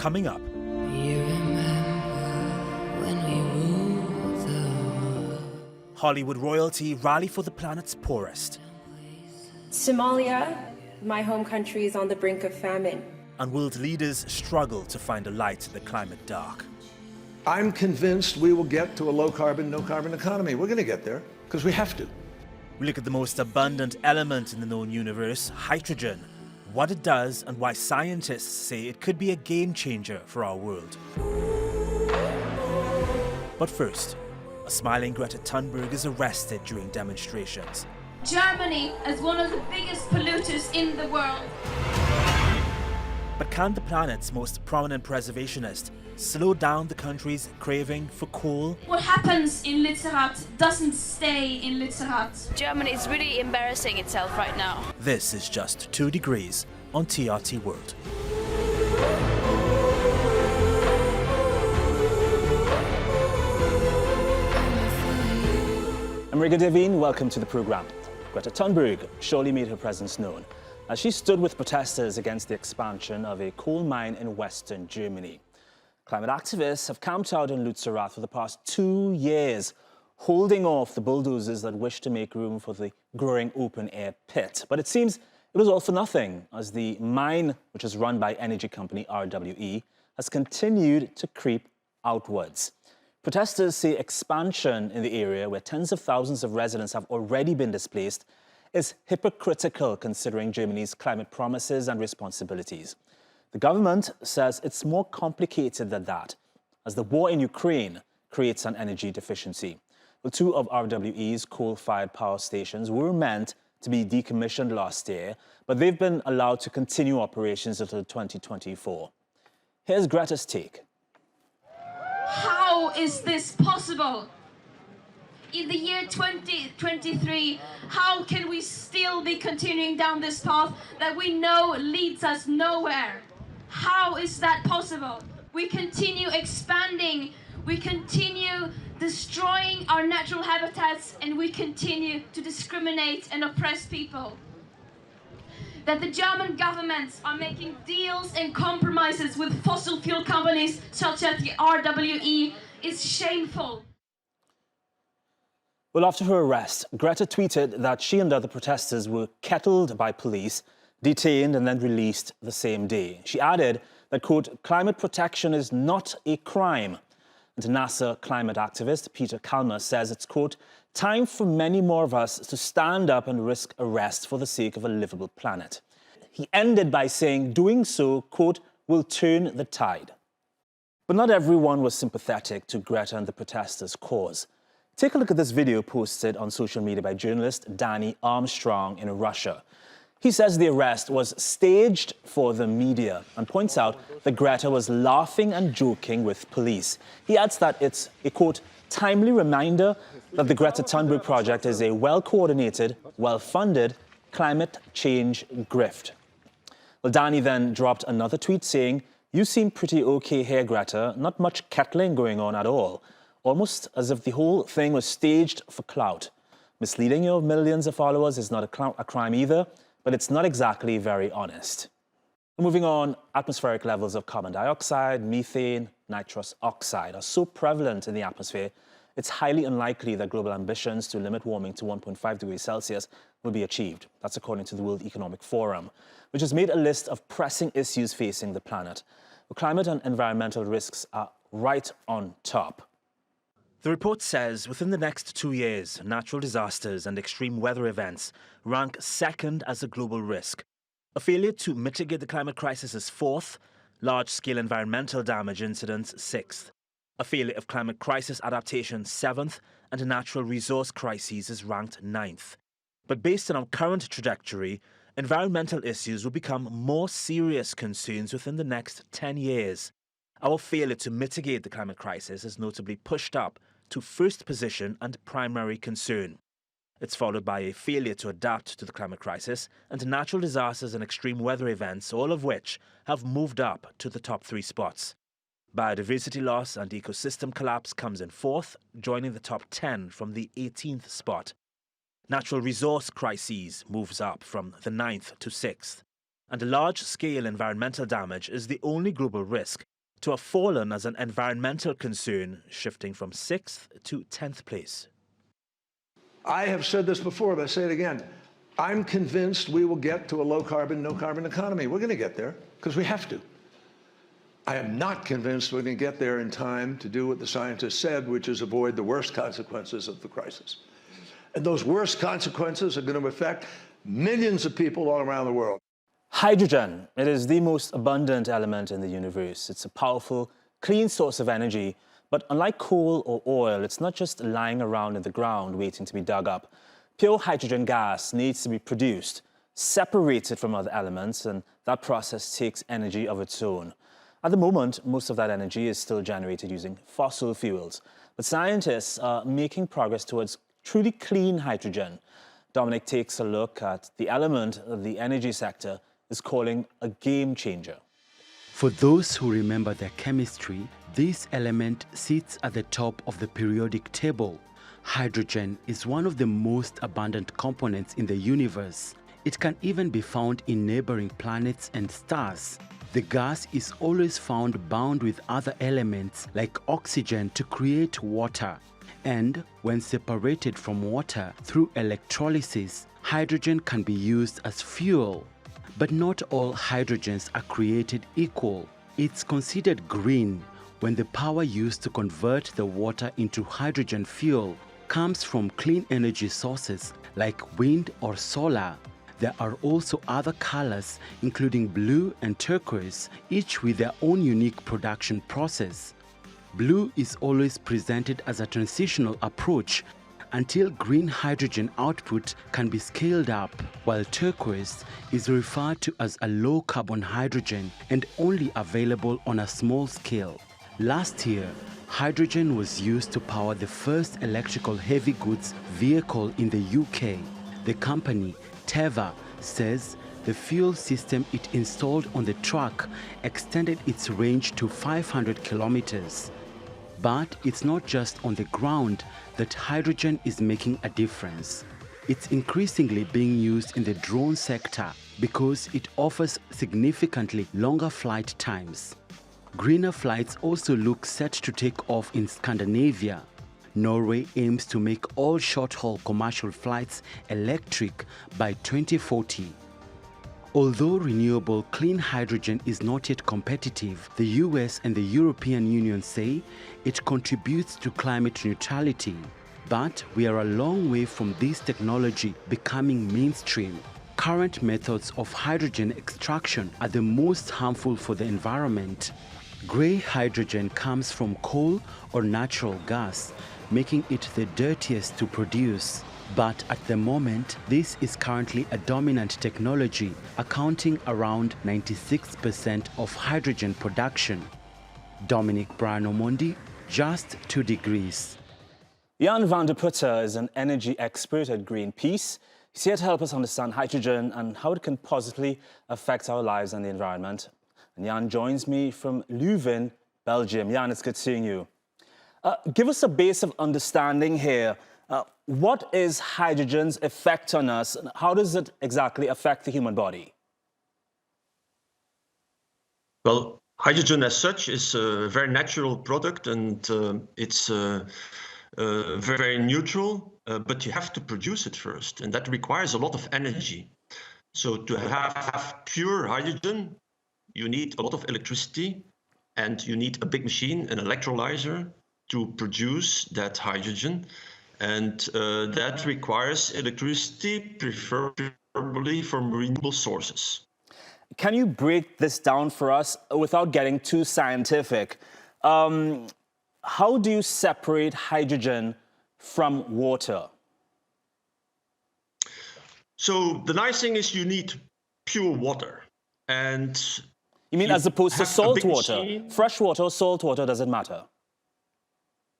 coming up. You remember when we ruled the world. Hollywood royalty rally for the planet's poorest. Somalia, my home country, is on the brink of famine. And world leaders struggle to find a light in the climate dark. I'm convinced we will get to a low-carbon, no-carbon economy. We're going to get there because we have to. We look at the most abundant element in the known universe, hydrogen, what it does and why scientists say it could be a game changer for our world. But first, a smiling Greta Thunberg is arrested during demonstrations. Germany is one of the biggest polluters in the world. But can the planet's most prominent preservationist slow down the country's craving for coal? What happens in Lützerath doesn't stay in Lützerath. Germany is really embarrassing itself right now. This is Just 2 Degrees on TRT World. I'm Reagan. Welcome to the program. Greta Thunberg surely made her presence known as she stood with protesters against the expansion of a coal mine in western Germany. Climate activists have camped out in Lützerath for the past 2 years, holding off the bulldozers that wish to make room for the growing open-air pit. But it seems it was all for nothing, as the mine, which is run by energy company RWE, has continued to creep outwards. Protesters say expansion in the area, where tens of thousands of residents have already been displaced, is hypocritical considering Germany's climate promises and responsibilities. The government says it's more complicated than that, as the war in Ukraine creates an energy deficiency. Well, 2 of RWE's coal-fired power stations were meant to be decommissioned last year, but they've been allowed to continue operations until 2024. Here's Greta's take. How is this possible? In the year 2023, how can we still be continuing down this path that we know leads us nowhere? How is that possible? We continue expanding, we continue destroying our natural habitats, and we continue to discriminate and oppress people. That the German governments are making deals and compromises with fossil fuel companies such as the RWE is shameful. Well, after her arrest, Greta tweeted that she and other protesters were kettled by police, detained and then released the same day. She added that, quote, climate protection is not a crime. And NASA climate activist Putte says it's, quote, time for many more of us to stand up and risk arrest for the sake of a livable planet. He ended by saying doing so, quote, will turn the tide. But not everyone was sympathetic to Greta and the protesters' cause. Take a look at this video posted on social media by journalist Danny Armstrong in Russia. He says the arrest was staged for the media and points out that Greta was laughing and joking with police. He adds that it's a, quote, timely reminder that the Greta Thunberg project is a well-coordinated, well-funded climate change grift. Well, Danny then dropped another tweet saying, you seem pretty okay here, Greta. Not much kettling going on at all. Almost as if the whole thing was staged for clout. Misleading your millions of followers is not a crime either, but it's not exactly very honest. Moving on, atmospheric levels of carbon dioxide, methane, nitrous oxide are so prevalent in the atmosphere, it's highly unlikely that global ambitions to limit warming to 1.5 degrees Celsius will be achieved. That's according to the World Economic Forum, which has made a list of pressing issues facing the planet. Climate and environmental risks are right on top. The report says within the next 2 years, natural disasters and extreme weather events rank second as a global risk. A failure to mitigate the climate crisis is fourth, large-scale environmental damage incidents 6th. A failure of climate crisis adaptation 7th, and a natural resource crises is ranked 9th. But based on our current trajectory, environmental issues will become more serious concerns within the next 10 years. Our failure to mitigate the climate crisis is notably pushed up to first position and primary concern. It's followed by a failure to adapt to the climate crisis and natural disasters and extreme weather events, all of which have moved up to the top 3 spots. Biodiversity loss and ecosystem collapse comes in 4th, joining the top 10 from the 18th spot. Natural resource crises moves up from the 9th to 6th. And large-scale environmental damage is the only global risk to have fallen as an environmental concern, shifting from 6th to 10th place. I have said this before, but I say it again. I'm convinced we will get to a low carbon, no carbon economy. We're going to get there because we have to. I am not convinced we're going to get there in time to do what the scientists said, which is avoid the worst consequences of the crisis. And those worst consequences are going to affect millions of people all around the world. Hydrogen, it is the most abundant element in the universe. It's a powerful, clean source of energy. But unlike coal or oil, it's not just lying around in the ground waiting to be dug up. Pure hydrogen gas needs to be produced, separated from other elements, and that process takes energy of its own. At the moment, most of that energy is still generated using fossil fuels. But scientists are making progress towards truly clean hydrogen. Dominic takes a look at the element that the energy sector is calling a game changer. For those who remember their chemistry, this element sits at the top of the periodic table. Hydrogen is one of the most abundant components in the universe. It can even be found in neighboring planets and stars. The gas is always found bound with other elements like oxygen to create water. And when separated from water through electrolysis, hydrogen can be used as fuel. But not all hydrogens are created equal. It's considered green when the power used to convert the water into hydrogen fuel comes from clean energy sources like wind or solar. There are also other colors, including blue and turquoise, each with their own unique production process. Blue is always presented as a transitional approach until green hydrogen output can be scaled up, while turquoise is referred to as a low-carbon hydrogen and only available on a small scale. Last year, hydrogen was used to power the first electrical heavy goods vehicle in the UK. The company, Teva, says the fuel system it installed on the truck extended its range to 500 kilometers. But it's not just on the ground that hydrogen is making a difference. It's increasingly being used in the drone sector because it offers significantly longer flight times. Greener flights also look set to take off in Scandinavia. Norway aims to make all short-haul commercial flights electric by 2040. Although renewable clean hydrogen is not yet competitive, the US and the European Union say it contributes to climate neutrality. But we are a long way from this technology becoming mainstream. Current methods of hydrogen extraction are the most harmful for the environment. Grey hydrogen comes from coal or natural gas, making it the dirtiest to produce. But at the moment, this is currently a dominant technology, accounting around 96% of hydrogen production. Dominic Brano-Mondi, Just 2 Degrees. Vande Putte is an energy expert at Greenpeace. He's here to help us understand hydrogen and how it can positively affect our lives and the environment. And Jan joins me from Leuven, Belgium. Jan, it's good seeing you. Give us a base of understanding here. What is hydrogen's effect on us? And how does it exactly affect the human body? Well, hydrogen as such is a very natural product, and it's very, very neutral, but you have to produce it first, and that requires a lot of energy. So to have pure hydrogen, you need a lot of electricity, and you need a big machine, an electrolyzer, to produce that hydrogen. And that requires electricity, preferably from renewable sources. Can you break this down for us without getting too scientific? How do you separate hydrogen from water? So the nice thing is you need pure water. And you mean as opposed to salt water? Fresh water or salt water, does it matter?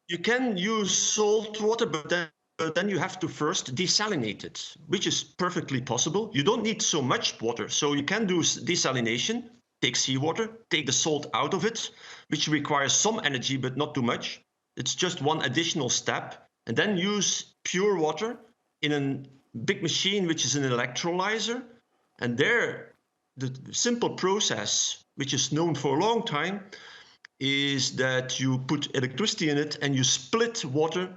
You can use salt water, but then you have to first desalinate it, which is perfectly possible. You don't need so much water, so you can do desalination, take seawater, take the salt out of it, which requires some energy, but not too much. It's just one additional step. And then use pure water in a big machine, which is an electrolyzer. And there, the simple process, which is known for a long time, is that you put electricity in it and you split water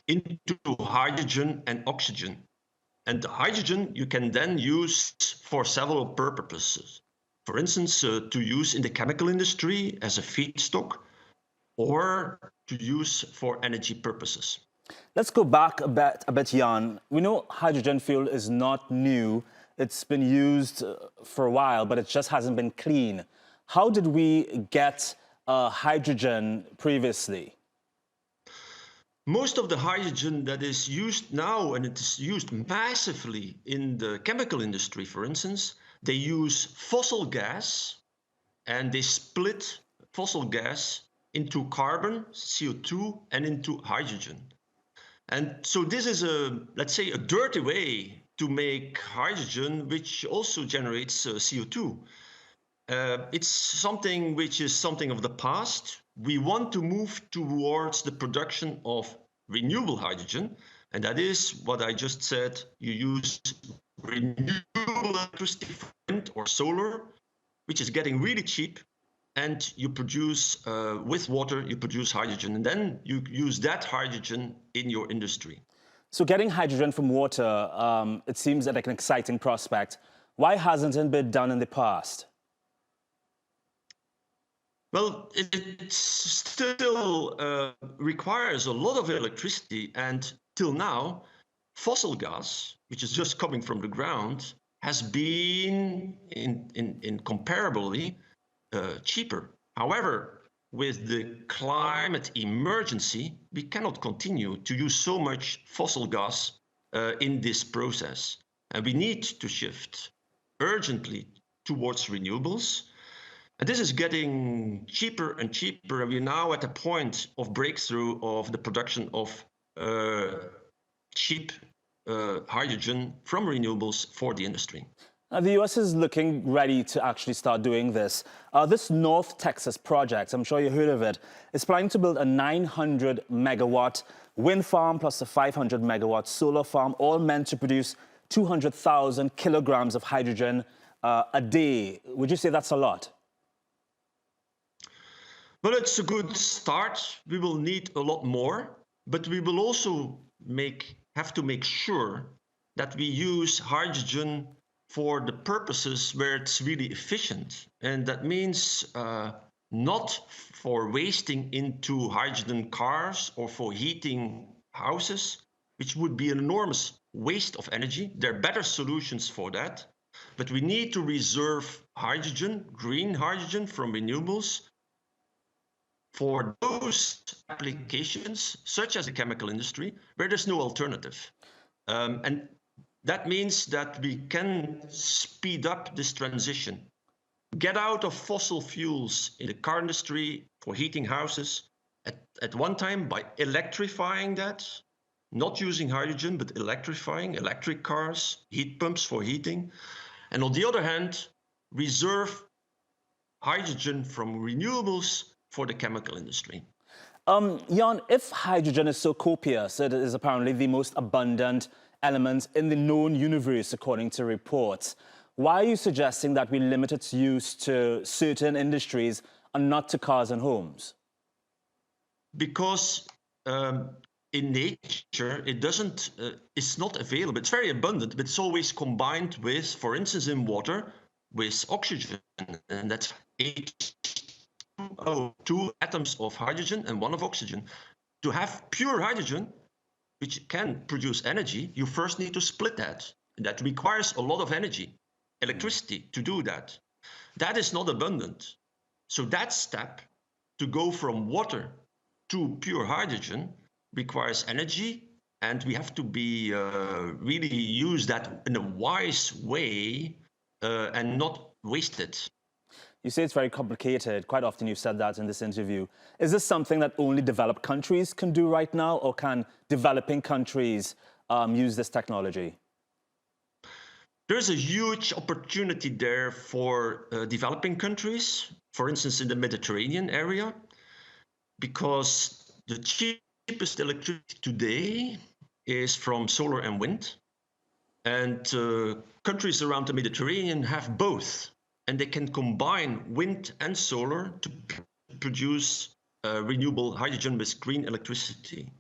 into hydrogen and oxygen. And the hydrogen you can then use for several purposes. For instance, to use in the chemical industry as a feedstock, or to use for energy purposes. Let's go back a bit, Jan. We know hydrogen fuel is not new. It's been used for a while, but it just hasn't been clean. How did we get hydrogen previously? Most of the hydrogen that is used now, and it is used massively in the chemical industry, for instance, they use fossil gas and they split fossil gas into carbon, CO2, and into hydrogen. And so this is let's say, a dirty way to make hydrogen, which also generates CO2. It's something which is something of the past. We want to move towards the production of renewable hydrogen, and that is what I just said. You use renewable electricity from wind or solar, which is getting really cheap, and you produce, with water, you produce hydrogen, and then you use that hydrogen in your industry. So getting hydrogen from water, it seems like an exciting prospect. Why hasn't it been done in the past? Well, it still requires a lot of electricity, and till now, fossil gas, which is just coming from the ground, has been incomparably cheaper. However, with the climate emergency, we cannot continue to use so much fossil gas in this process. And we need to shift urgently towards renewables. And this is getting cheaper and cheaper. And we're now at a point of breakthrough of the production of cheap hydrogen from renewables for the industry. The US is looking ready to actually start doing this. This North Texas project, I'm sure you heard of it, is planning to build a 900 megawatt wind farm plus a 500 megawatt solar farm, all meant to produce 200,000 kilograms of hydrogen a day. Would you say that's a lot? Well, it's a good start. We will need a lot more, but we will also have to make sure that we use hydrogen for the purposes where it's really efficient. And that means not for wasting into hydrogen cars or for heating houses, which would be an enormous waste of energy. There are better solutions for that. But we need to reserve hydrogen, green hydrogen from renewables, for those applications, such as the chemical industry, where there's no alternative. And that means that we can speed up this transition. Get out of fossil fuels in the car industry for heating houses at one time by electrifying that, not using hydrogen, but electrifying electric cars, heat pumps for heating. And on the other hand, reserve hydrogen from renewables for the chemical industry. Jan, if hydrogen is so copious, it is apparently the most abundant element in the known universe, according to reports, why are you suggesting that we limit its use to certain industries and not to cars and homes? Because in nature, it's not available. It's very abundant, but it's always combined with, for instance, in water, with oxygen, and that's two atoms of hydrogen and one of oxygen. To have pure hydrogen, which can produce energy, you first need to split that. That requires a lot of energy, electricity, to do that. That is not abundant. So that step, to go from water to pure hydrogen, requires energy, and we have to be really use that in a wise way and not waste it. You say it's very complicated. Quite often you've said that in this interview. Is this something that only developed countries can do right now, or can developing countries use this technology? There's a huge opportunity there for developing countries, for instance, in the Mediterranean area, because the cheapest electricity today is from solar and wind. And countries around the Mediterranean have both. And they can combine wind and solar to produce renewable hydrogen with green electricity.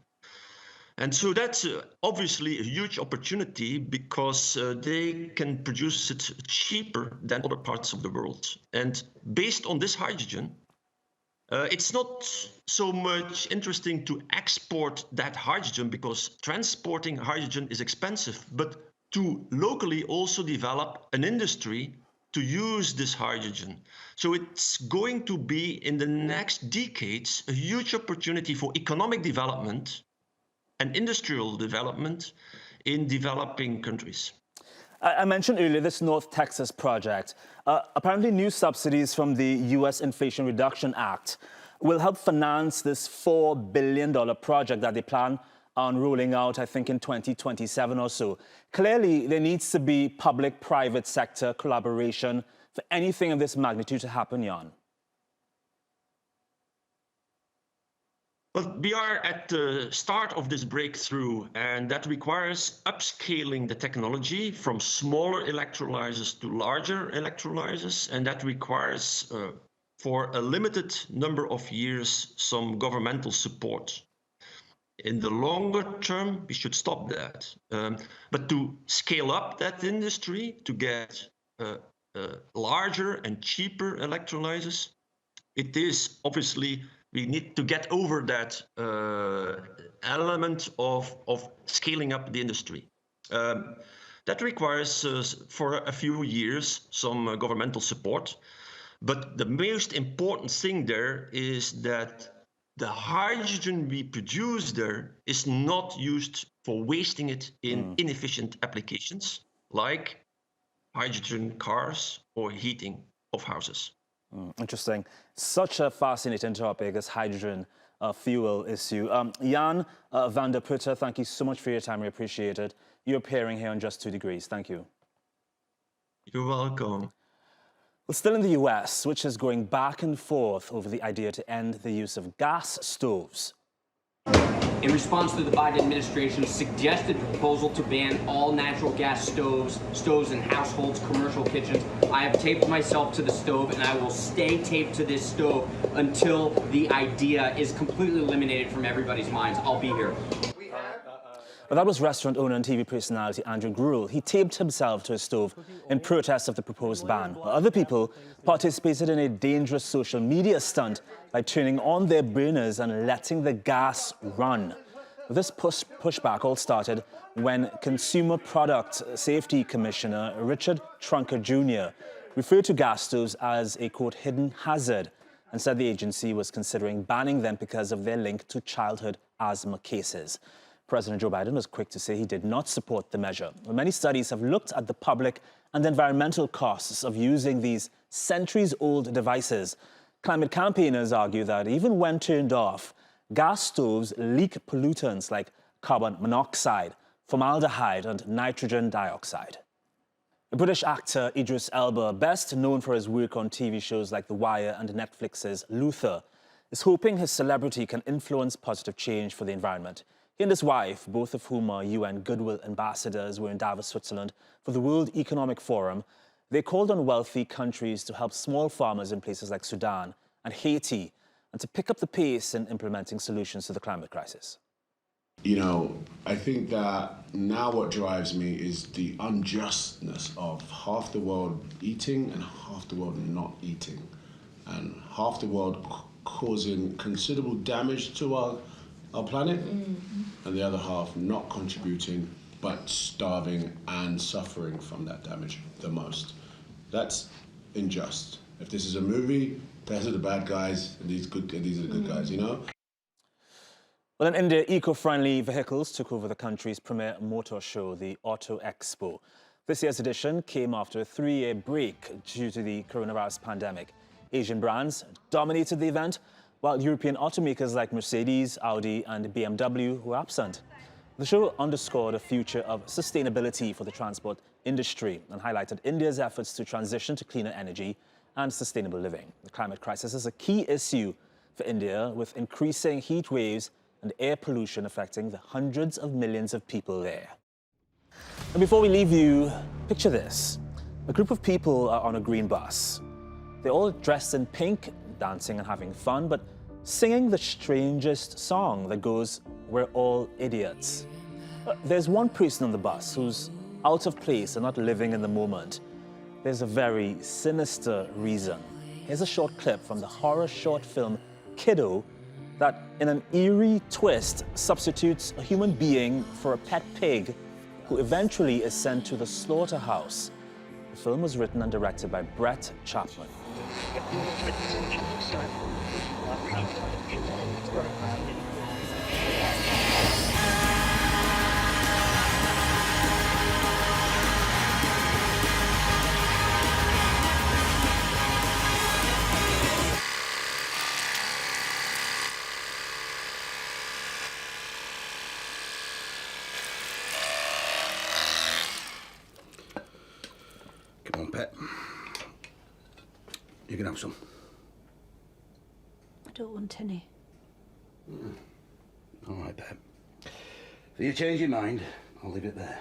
And so that's obviously a huge opportunity because they can produce it cheaper than other parts of the world. And based on this hydrogen, it's not so much interesting to export that hydrogen because transporting hydrogen is expensive, but to locally also develop an industry to use this hydrogen. So it's going to be in the next decades a huge opportunity for economic development and industrial development in developing countries. I mentioned earlier this North Texas project. Apparently new subsidies from the U.S. Inflation Reduction Act will help finance this $4 billion project that they plan on rolling out, I think, in 2027 or so. Clearly, there needs to be public-private sector collaboration for anything of this magnitude to happen, Jan. Well, we are at the start of this breakthrough, and that requires upscaling the technology from smaller electrolyzers to larger electrolyzers, and that requires, for a limited number of years, some governmental support. In the longer term, we should stop that. But to scale up that industry, to get larger and cheaper electrolyzers, it is obviously we need to get over that element of scaling up the industry. That requires, for a few years, some governmental support. But the most important thing there is that the hydrogen we produce there is not used for wasting it in inefficient applications like hydrogen cars or heating of houses. Interesting. Such a fascinating topic, this hydrogen fuel issue. Jan Vande, Putte, thank you so much for your time. We appreciate it. You're appearing here on Just 2 Degrees. Thank you. You're welcome. Well, still in the US, which is going back and forth over the idea to end the use of gas stoves. In response to the Biden administration's suggested proposal to ban all natural gas stoves in households, commercial kitchens, I have taped myself to the stove and I will stay taped to this stove until the idea is completely eliminated from everybody's minds. I'll be here. Well, that was restaurant owner and TV personality Andrew Gruel. He taped himself to a stove in protest of the proposed ban. While other people participated in a dangerous social media stunt by turning on their burners and letting the gas run. This pushback all started when Consumer Product Safety Commissioner Richard Trunker Jr. referred to gas stoves as a, quote, hidden hazard and said the agency was considering banning them because of their link to childhood asthma cases. President Joe Biden was quick to say he did not support the measure. Well, many studies have looked at the public and environmental costs of using these centuries-old devices. Climate campaigners argue that even when turned off, gas stoves leak pollutants like carbon monoxide, formaldehyde, and nitrogen dioxide. The British actor Idris Elba, best known for his work on TV shows like The Wire and Netflix's Luther, is hoping his celebrity can influence positive change for the environment. He and his wife, both of whom are UN Goodwill ambassadors, were in Davos, Switzerland for the World Economic Forum. They called on wealthy countries to help small farmers in places like Sudan and Haiti and to pick up the pace in implementing solutions to the climate crisis. You know, I think that now what drives me is the unjustness of half the world eating and half the world not eating, and half the world causing considerable damage to our planet, and the other half not contributing but starving and suffering from that damage the most. That's unjust. If this is a movie, those are the bad guys and these are the good guys, you know? Well, in India, eco-friendly vehicles took over the country's premier motor show, the Auto Expo. This year's edition came after a 3-year break due to the coronavirus pandemic. Asian brands dominated the event, while European automakers like Mercedes, Audi, and BMW were absent. The show underscored a future of sustainability for the transport industry and highlighted India's efforts to transition to cleaner energy and sustainable living. The climate crisis is a key issue for India, with increasing heat waves and air pollution affecting the hundreds of millions of people there. And before we leave you, picture this. A group of people are on a green bus. They're all dressed in pink, dancing and having fun, but singing the strangest song that goes, "We're all idiots." There's one person on the bus who's out of place and not living in the moment. There's a very sinister reason. Here's a short clip from the horror short film Kiddo that, in an eerie twist, substitutes a human being for a pet pig who eventually is sent to the slaughterhouse. The film was written and directed by Brett Chapman. Come on, pet. You can have some. I don't want any. All right, pet. If you change your mind, I'll leave it there.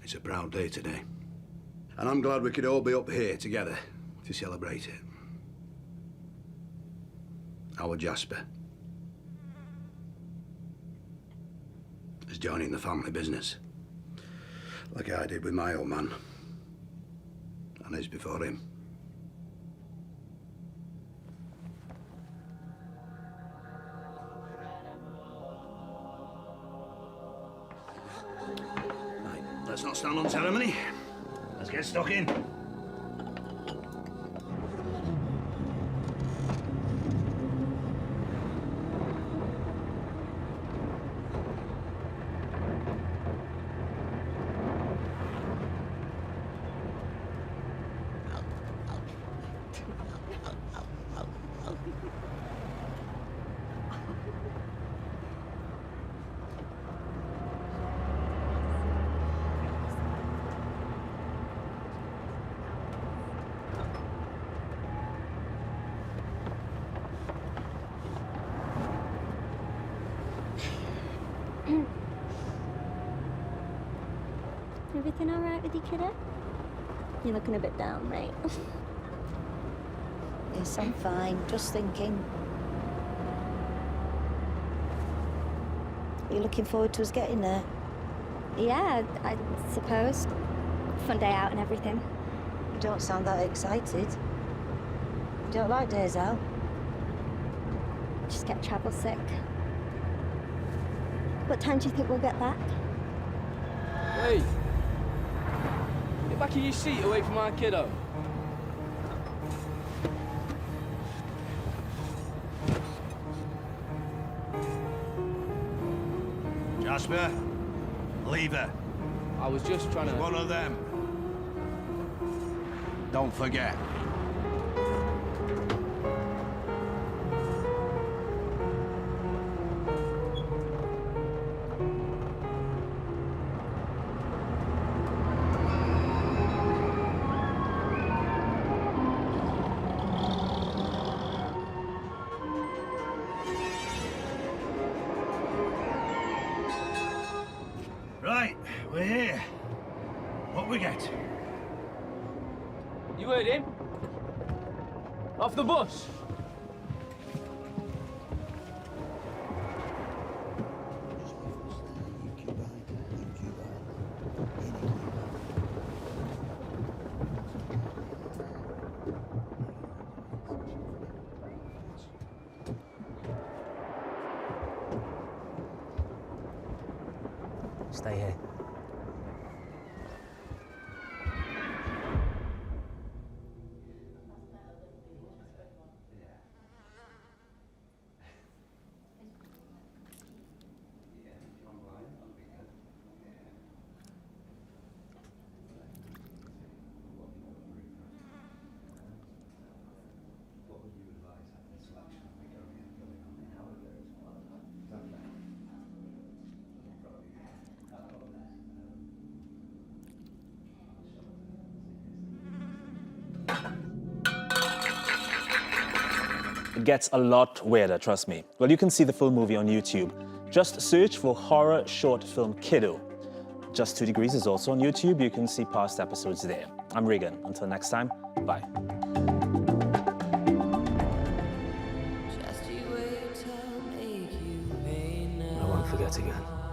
It's a proud day today. And I'm glad we could all be up here together to celebrate it. Our Jasper is joining the family business, like I did with my old man, and his before him. Right, let's not stand on ceremony. Let's get stuck in. Everything all right with you, kiddo? You're looking a bit down, mate. Yes, I'm fine. Just thinking. Are you looking forward to us getting there? Yeah, I suppose. Fun day out and everything. You don't sound that excited. You don't like days out? Just get travel sick. What time do you think we'll get back? Hey! Get back in your seat away from our kiddo. Jasper, leave her. I was just trying to... One of them. Don't forget. Right, we're here. What we get? You heard him? Off the bus. Stay here. It gets a lot weirder, trust me. Well, you can see the full movie on YouTube. Just search for horror short film Kiddo. Just 2 Degrees is also on YouTube. You can see past episodes there. I'm Reagan. Until next time, bye. I won't forget again.